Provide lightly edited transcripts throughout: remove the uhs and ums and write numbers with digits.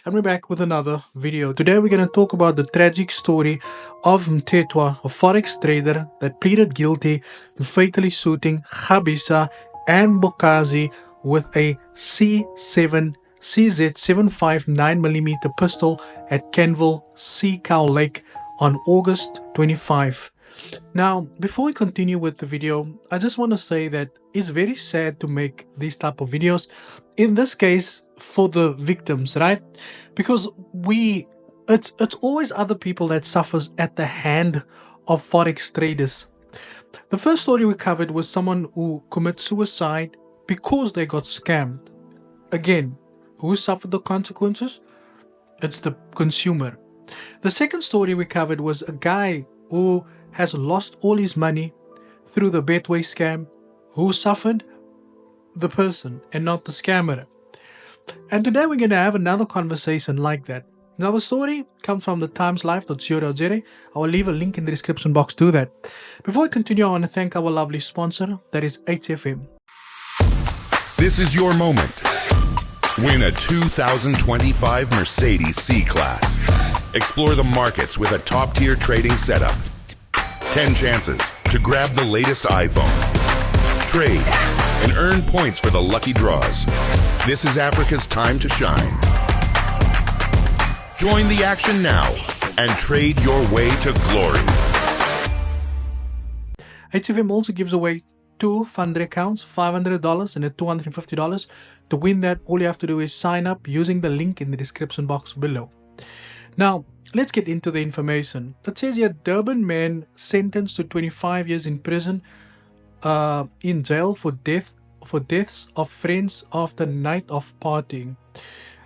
and we're back with another video. Today we're going to talk about the tragic story of Mthethwa, a forex trader that pleaded guilty to fatally shooting Khabisa and Bokazi with a C7 CZ759mm pistol at Kenville Sea Cow Lake on August 25. Now, before we continue with the video, I just want to say that it's very sad to make these type of videos. In this case, for the victims, right? Because it's always other people that suffers at the hand of forex traders. The first story we covered was someone who commits suicide because they got scammed. Again, who suffered the consequences? It's the consumer. The second story we covered was a guy who has lost all his money through the Betway scam. Who suffered? The person and not the scammer. And today we're going to have another conversation like that. Now the story comes from the timeslife.co.za. I will leave a link in the description box to that. Before I continue, I want to thank our lovely sponsor, that is HFM. This is your moment. Win a 2025 Mercedes C-Class. Explore the markets with a top-tier trading setup. 10 chances to grab the latest iPhone. Trade and earn points for the lucky draws. This is Africa's time to shine. Join the action now and trade your way to glory. HFM also gives away 2 funded accounts, $500 and a $250. To win that, all you have to do is sign up using the link in the description box below. Now, let's get into the information. It says here, Durban man sentenced to 25 years in prison, in jail for deaths of friends after night of partying.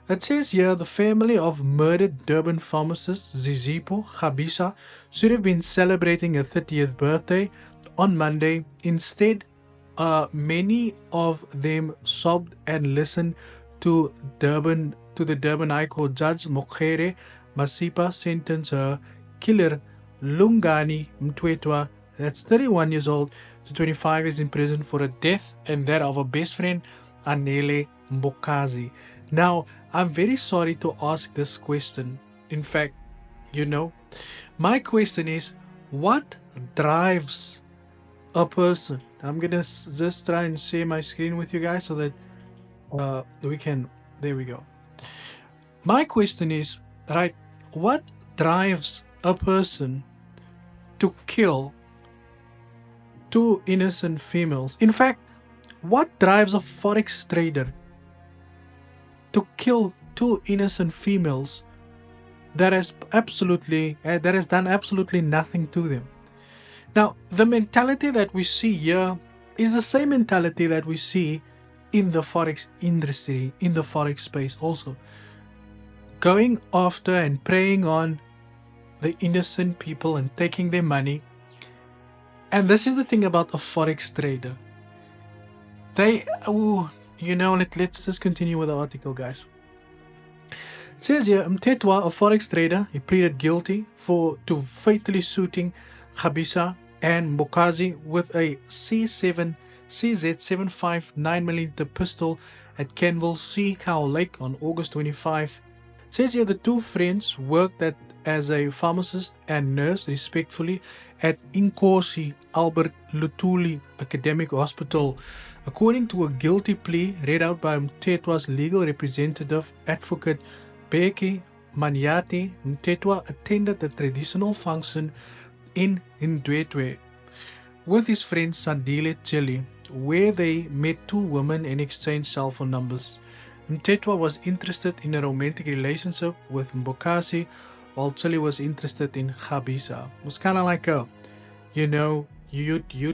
It says here, the family of murdered Durban pharmacist Zizipo Khabisa should have been celebrating her 30th birthday on Monday. Instead, many of them sobbed and listened to the Durban High Court Judge Mokgere Masipa sentence her killer Lungani Mthethwa, that's 31 years old, to 25 years in prison for a death, and that of her best friend Anele Mbokazi. Now, I'm very sorry to ask this question. In fact, my question is, what drives a person? I'm gonna just try and share my screen with you guys so that we can, there we go. My question is, right, what drives a person to kill 2 innocent females? In fact, what drives a forex trader to kill 2 innocent females that has done absolutely nothing to them? Now, the mentality that we see here is the same mentality that we see in the forex industry, in the forex space also. Going after and preying on the innocent people and taking their money. And this is the thing about a forex trader. Let's just continue with the article, guys. It says here, Mthethwa, a forex trader, he pleaded guilty to fatally shooting Khabisa and Bokazi with a C7 CZ759mm pistol at Kenville Sea Cow Lake on August 25. It says here the 2 friends worked as a pharmacist and nurse respectively at Inkosi Albert Lutuli Academic Hospital. According to a guilty plea read out by Mthethwa's legal representative, advocate Beki Manyati, Mthethwa attended a traditional function in Ndwedwe with his friend Sandile Chili, where they met 2 women and exchanged cell phone numbers. Mthethwa was interested in a romantic relationship with Mbokazi, while Chili was interested in Khabisa. It was kind of like a, you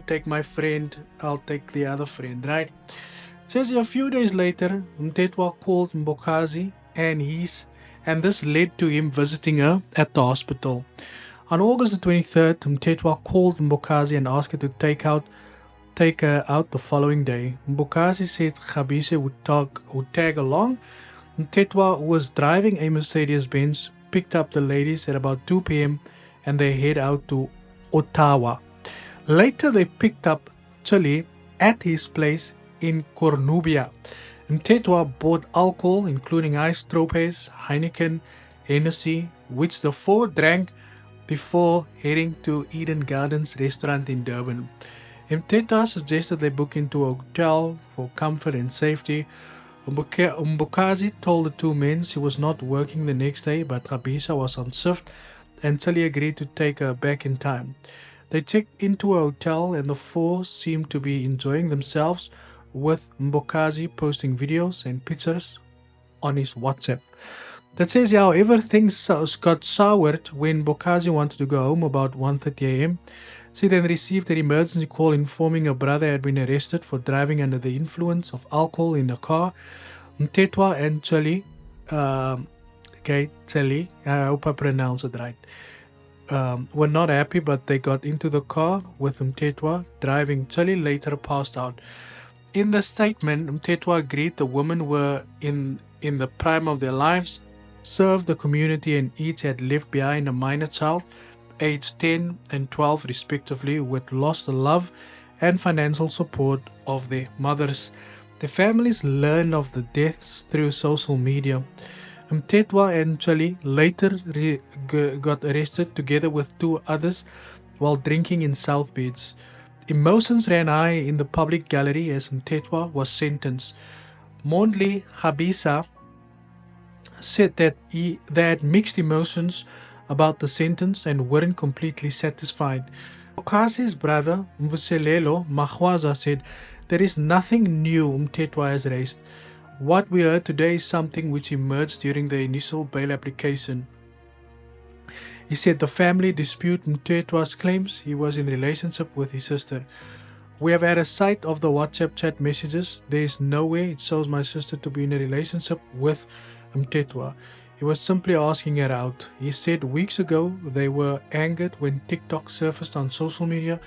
take my friend, I'll take the other friend, right? It says a few days later, Mthethwa called Mbokazi and this led to him visiting her at the hospital. On August the 23rd, Mthethwa called Mbokazi and asked her to take her out the following day. Mbokazi said Khabisa would tag along. Mthethwa, who was driving a Mercedes-Benz, picked up the ladies at about 2 p.m. and they head out to Ottawa. Later, they picked up Chili at his place in Cornubia. Mtetwa bought alcohol, including ice tropes, Heineken, Hennessy, which the four drank before heading to Eden Gardens restaurant in Durban. Mtetwa suggested they book into a hotel for comfort and safety. Umbukazi told the two men she was not working the next day, but Rabisa was on shift, and Sally agreed to take her back in time. They checked into a hotel, and the four seemed to be enjoying themselves, with Mbokazi posting videos and pictures on his WhatsApp. That says, however, things got soured when Mbokazi wanted to go home about 1:30 a.m. She then received an emergency call informing her brother had been arrested for driving under the influence of alcohol in a car. Mtetwa and Chali, Chali, I hope I pronounced it right, were not happy, but they got into the car with Mtetwa driving. Chali later passed out. In the statement, Mtetwa agreed the women were in the prime of their lives, served the community, and each had left behind a minor child, aged 10 and 12 respectively, who had lost the love and financial support of their mothers. The families learned of the deaths through social media. Mtetwa and Chali later got arrested together with two others while drinking in South Beach. Emotions ran high in the public gallery as Mtetwa was sentenced. Mondli Khabisa said that they had mixed emotions about the sentence and weren't completely satisfied. Okazi's brother, Mvuselelo Mahwaza, said, "There is nothing new Mtetwa has raised. What we heard today is something which emerged during the initial bail application." He said the family dispute Mtetwa's claims he was in relationship with his sister. "We have had a sight of the WhatsApp chat messages. There is no way it shows my sister to be in a relationship with Mtetwa. He was simply asking her out." He said weeks ago they were angered when TikTok surfaced on social media,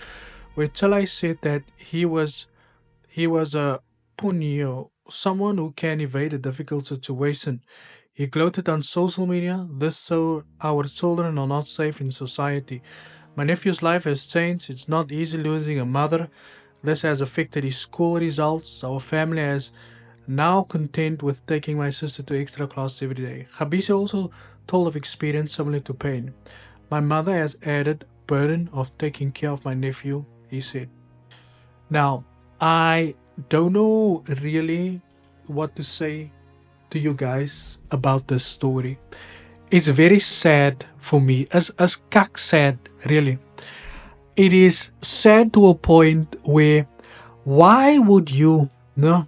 where Chalai said that he was a punyo, someone who can evade a difficult situation. He gloated on social media, "This so our children are not safe in society. My nephew's life has changed. It's not easy losing a mother. This has affected his school results. Our family is now content with taking my sister to extra class every day." Khabisi also told of experience similar to pain. "My mother has added burden of taking care of my nephew," he said. Now, I don't know really what to say to you guys about this story. It's very sad for me, as kak sad, really. It is sad to a point where, why would you, no,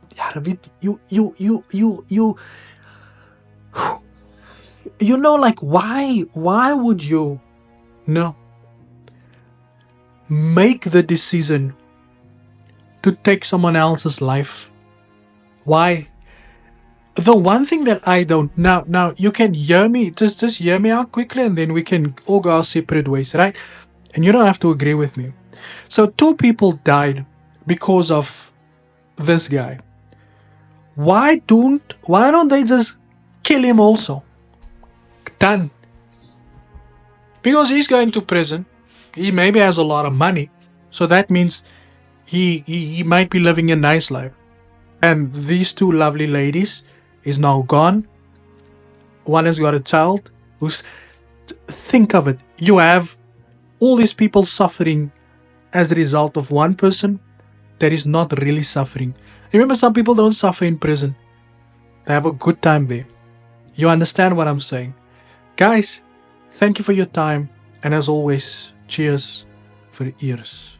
you know, like, why would you, no, make the decision to take someone else's life? Why? The one thing that I don't, now you can hear me, just hear me out quickly, and then we can all go our separate ways, right? And you don't have to agree with me. So 2 people died because of this guy. Why don't they just kill him also? Done. Because he's going to prison. He maybe has a lot of money, so that means he might be living a nice life. And these 2 lovely ladies is now gone. One has got a child who's, think of it, you have all these people suffering as a result of one person that is not really suffering. Remember, some people don't suffer in prison. They have a good time there. You understand what I'm saying? Guys, thank you for your time, and as always, cheers for the ears.